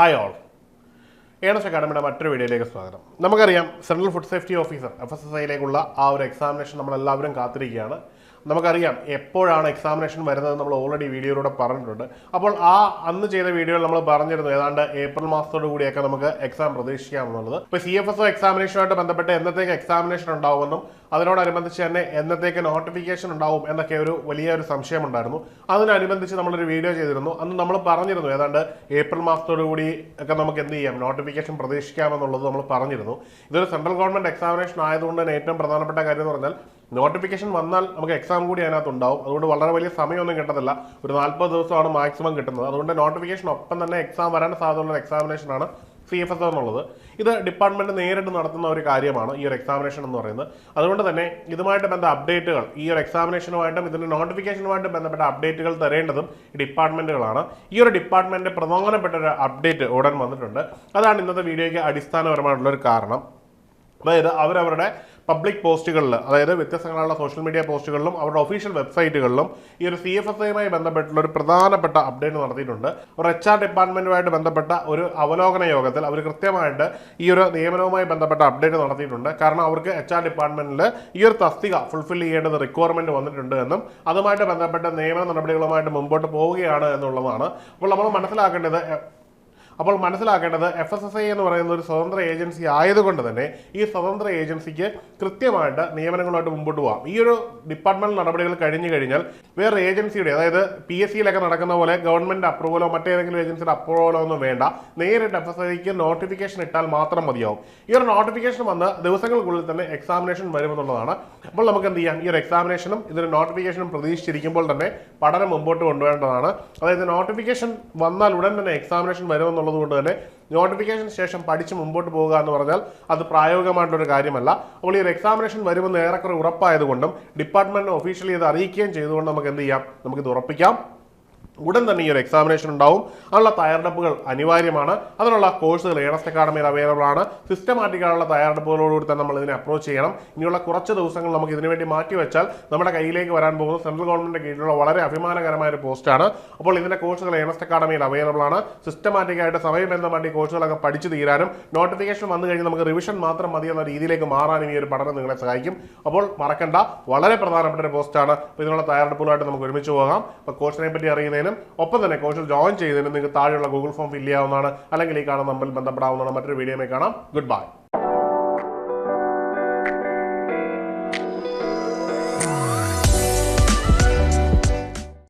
Hi all earnest അക്കാഡമിയുടെ മറ്റൊരു വീഡിയോയിലേക്ക് സ്വാഗതം. നമുക്കറിയാം സെൻട്രൽ ഫുഡ് സേഫ്റ്റി ഓഫീസർ FSSAയിലേക്കുള്ള ആ ഒരു എക്സാമിനേഷൻ നമ്മളെല്ലാവരും കാത്തിരിക്കുകയാണ്. നമുക്കറിയാം എപ്പോഴാണ് എക്സാമിനേഷൻ വരുന്നത് നമ്മൾ ഓൾറെഡി വീഡിയോയിലൂടെ പറഞ്ഞിട്ടുണ്ട്. അപ്പോൾ അന്ന് ചെയ്ത വീഡിയോയിൽ നമ്മൾ പറഞ്ഞിരുന്നു ഏതാണ്ട് ഏപ്രിൽ മാസത്തോടു കൂടിയൊക്കെ നമുക്ക് എക്സാം പ്രതീക്ഷിക്കാമെന്നുള്ളത്. ഇപ്പോൾ CFSO എക്സാമിനേഷനുമായിട്ട് ബന്ധപ്പെട്ട് എന്നത്തേക്ക് എക്സാമിനേഷൻ ഉണ്ടാവുമെന്നും അതിനോടനുബന്ധിച്ച് തന്നെ എന്നത്തേക്ക് നോട്ടിഫിക്കേഷൻ ഉണ്ടാവും എന്നൊക്കെ വലിയൊരു സംശയമുണ്ടായിരുന്നു. അതിനനുബന്ധിച്ച് നമ്മളൊരു വീഡിയോ ചെയ്തിരുന്നു. അന്ന് നമ്മൾ പറഞ്ഞിരുന്നു ഏതാണ്ട് ഏപ്രിൽ മാസത്തോടു കൂടി ഒക്കെ നമുക്ക് എന്ത് ചെയ്യാം, നോട്ടിഫിക്കേഷൻ പ്രതീക്ഷിക്കാമെന്നുള്ളത് നമ്മൾ പറഞ്ഞിരുന്നു. ഇതൊരു സെൻട്രൽ ഗവൺമെന്റ് എക്സാമിനേഷൻ ആയതുകൊണ്ട് തന്നെ ഏറ്റവും പ്രധാനപ്പെട്ട കാര്യം എന്ന് പറഞ്ഞാൽ നോട്ടിഫിക്കേഷൻ വന്നാൽ നമുക്ക് എക്സാം കൂടി അതിനകത്ത് ഉണ്ടാവും. അതുകൊണ്ട് വളരെ വലിയ സമയമൊന്നും കിട്ടത്തില്ല. ഒരു 40 ദിവസമാണ് മാക്സിമം കിട്ടുന്നത്. അതുകൊണ്ട് നോട്ടിഫിക്കേഷൻ ഒപ്പം തന്നെ എക്സാം വരാൻ സാധ്യതയുള്ള എക്സാമിനേഷനാണ് CFSO എന്നുള്ളത്. ഇത് ഡിപ്പാർട്ട്മെന്റ് നേരിട്ട് നടത്തുന്ന ഒരു കാര്യമാണ് ഈ ഒരു എക്സാമിനേഷൻ എന്ന് പറയുന്നത്. അതുകൊണ്ട് തന്നെ ഇതുമായിട്ട് ബന്ധ അപ്ഡേറ്റുകൾ, ഈ ഒരു എക്സാമിനേഷനുമായിട്ടും ഇതിന്റെ നോട്ടിഫിക്കേഷനുമായിട്ടും ബന്ധപ്പെട്ട അപ്ഡേറ്റുകൾ തരേണ്ടതും ഡിപ്പാർട്ട്മെന്റുകളാണ്. ഈ ഒരു ഡിപ്പാർട്ട്മെന്റ് പ്രധാനപ്പെട്ട ഒരു അപ്ഡേറ്റ് ഉടൻ വന്നിട്ടുണ്ട്. അതാണ് ഇന്നത്തെ വീഡിയോയ്ക്ക് അടിസ്ഥാനപരമായിട്ടുള്ള ഒരു കാരണം. അതായത് അവരവരുടെ പബ്ലിക് പോസ്റ്റുകളിൽ, അതായത് വ്യത്യസ്തങ്ങളായുള്ള സോഷ്യൽ മീഡിയ പോസ്റ്റുകളിലും അവരുടെ ഒഫീഷ്യൽ വെബ്സൈറ്റുകളിലും ഈ ഒരു CFSOയുമായി ബന്ധപ്പെട്ടുള്ള ഒരു പ്രധാനപ്പെട്ട അപ്ഡേറ്റ് നടത്തിയിട്ടുണ്ട്. ഒരു HR ഡിപ്പാർട്ട്മെന്റുമായിട്ട് ബന്ധപ്പെട്ട ഒരു അവലോകന യോഗത്തിൽ അവർ കൃത്യമായിട്ട് ഈ ഒരു നിയമനവുമായി ബന്ധപ്പെട്ട അപ്ഡേറ്റ് നടത്തിയിട്ടുണ്ട്. കാരണം അവർക്ക് HR ഡിപ്പാർട്ട്മെന്റിൽ ഈ ഒരു തസ്തിക ഫുൾഫിൽ ചെയ്യേണ്ടത് റിക്വയർമെന്റ് വന്നിട്ടുണ്ട് എന്നും അതുമായിട്ട് ബന്ധപ്പെട്ട നിയമന നടപടികളുമായിട്ട് മുമ്പോട്ട് പോവുകയാണ് എന്നുള്ളതാണ്. അപ്പോൾ നമ്മൾ മനസ്സിലാക്കേണ്ടത് FSSA എന്ന് പറയുന്ന ഒരു സ്വതന്ത്ര ഏജൻസി ആയതുകൊണ്ട് തന്നെ ഈ സ്വതന്ത്ര ഏജൻസിക്ക് കൃത്യമായിട്ട് നിയമനങ്ങളുമായിട്ട് മുമ്പോട്ട് പോകാം. ഈ ഒരു ഡിപ്പാർട്ട്മെന്റ് നടപടികൾ കഴിഞ്ഞു കഴിഞ്ഞാൽ വേറെ ഏജൻസിയുടെ, അതായത് PSCയിലൊക്കെ നടക്കുന്ന പോലെ ഗവൺമെന്റ് അപ്രൂവലോ മറ്റേതെങ്കിലും ഏജൻസിയുടെ അപ്രൂവലോ ഒന്നും വേണ്ട. നേരിട്ട് FSSAയ്ക്ക് നോട്ടിഫിക്കേഷൻ ഇട്ടാൽ മാത്രം മതിയാവും. ഈ ഒരു നോട്ടിഫിക്കേഷൻ വന്ന് ദിവസങ്ങൾക്കുള്ളിൽ തന്നെ എക്സാമിനേഷൻ വരുമെന്നുള്ളതാണ്. അപ്പോൾ നമുക്ക് എന്ത് ചെയ്യാം, ഈ ഒരു എക്സാമിനേഷനും ഇതിന് നോട്ടിഫിക്കേഷനും പ്രതീക്ഷിച്ചിരിക്കുമ്പോൾ തന്നെ പഠനം മുമ്പോട്ട് കൊണ്ടുപോകേണ്ടതാണ്. അതായത് നോട്ടിഫിക്കേഷൻ വന്നാൽ ഉടൻ തന്നെ എക്സാമിനേഷൻ വരുമെന്നുള്ളത് കൊണ്ട് തന്നെ നോട്ടിഫിക്കേഷൻ ശേഷം പഠിച്ച് മുമ്പോട്ട് പോകുക എന്ന് പറഞ്ഞാൽ അത് പ്രായോഗികമായിട്ടുള്ളൊരു കാര്യമല്ല. അപ്പോൾ ഈ ഒരു എക്സാമിനേഷൻ വരുമെന്ന് ഏറെക്കുറെ ഉറപ്പായതുകൊണ്ടും ഡിപ്പാർട്ട്മെന്റ് ഒഫീഷ്യലി ഇത് അറിയിക്കുകയും ചെയ്തുകൊണ്ട് നമുക്ക് എന്ത് ചെയ്യാം, നമുക്കിത് ഉറപ്പിക്കാം. ഉടൻ തന്നെ ഈ ഒരു എക്സാമിനേഷൻ ഉണ്ടാവും. അതിനുള്ള തയ്യാറെടുപ്പുകൾ അനിവാര്യമാണ്. അതിനുള്ള കോഴ്സുകൾ ഏണസ്റ്റ് അക്കാഡമിയിൽ അവൈലബിൾ ആണ്. സിസ്റ്റമാറ്റിക്കായുള്ള തയ്യാറെടുപ്പുകളോടുകൂടി തന്നെ നമ്മൾ ഇതിനെ അപ്രോച്ച് ചെയ്യണം. ഇനിയുള്ള കുറച്ച് ദിവസങ്ങൾ നമുക്ക് ഇതിനുവേണ്ടി മാറ്റിവെച്ചാൽ നമ്മുടെ കയ്യിലേക്ക് വരാൻ പോകുന്ന സെൻട്രൽ ഗവൺമെന്റിന്റെ കീഴിലുള്ള വളരെ അഭിമാനകരമായ ഒരു പോസ്റ്റാണ്. അപ്പോൾ ഇതിന്റെ കോഴ്സുകൾ ഏണസ്റ്റ് അക്കാഡമിയിൽ അവൈലബിൾ ആണ്. സിസ്റ്റമാറ്റിക്കായിട്ട് സമയബന്ധമായിട്ട് ഈ കോഴ്സുകളൊക്കെ പഠിച്ചു തീരാനും നോട്ടിഫിക്കേഷൻ വന്നു കഴിഞ്ഞാൽ നമുക്ക് റിവിഷൻ മാത്രം മതി എന്ന രീതിയിലേക്ക് മാറാനും ഈ ഒരു പഠനം നിങ്ങളെ സഹായിക്കും. അപ്പോൾ മറക്കണ്ട, വളരെ പ്രധാനപ്പെട്ട ഒരു പോസ്റ്റാണ്. അപ്പോൾ ഇതിനുള്ള തയ്യാറെടുപ്പുകളായിട്ട് നമുക്ക് ഒരുമിച്ച് പോകാം. അപ്പോൾ കോഴ്സിനെ പറ്റി അറിയുന്നതിന് ഒപ്പം തന്നെ കോഴ്സിൽ ജോയിൻ ചെയ്തതിന് നിങ്ങൾക്ക് താഴെയുള്ള ഗൂഗിൾ ഫോം ഫില്ല് ചെയ്യാവുന്നതാണ്. അല്ലെങ്കിൽ ഈ കാണുന്ന നമ്പറിൽ ബന്ധപ്പെടാവുന്നതാണ്. മറ്റൊരു വീഡിയോയിൽ കാണാം. Good bye.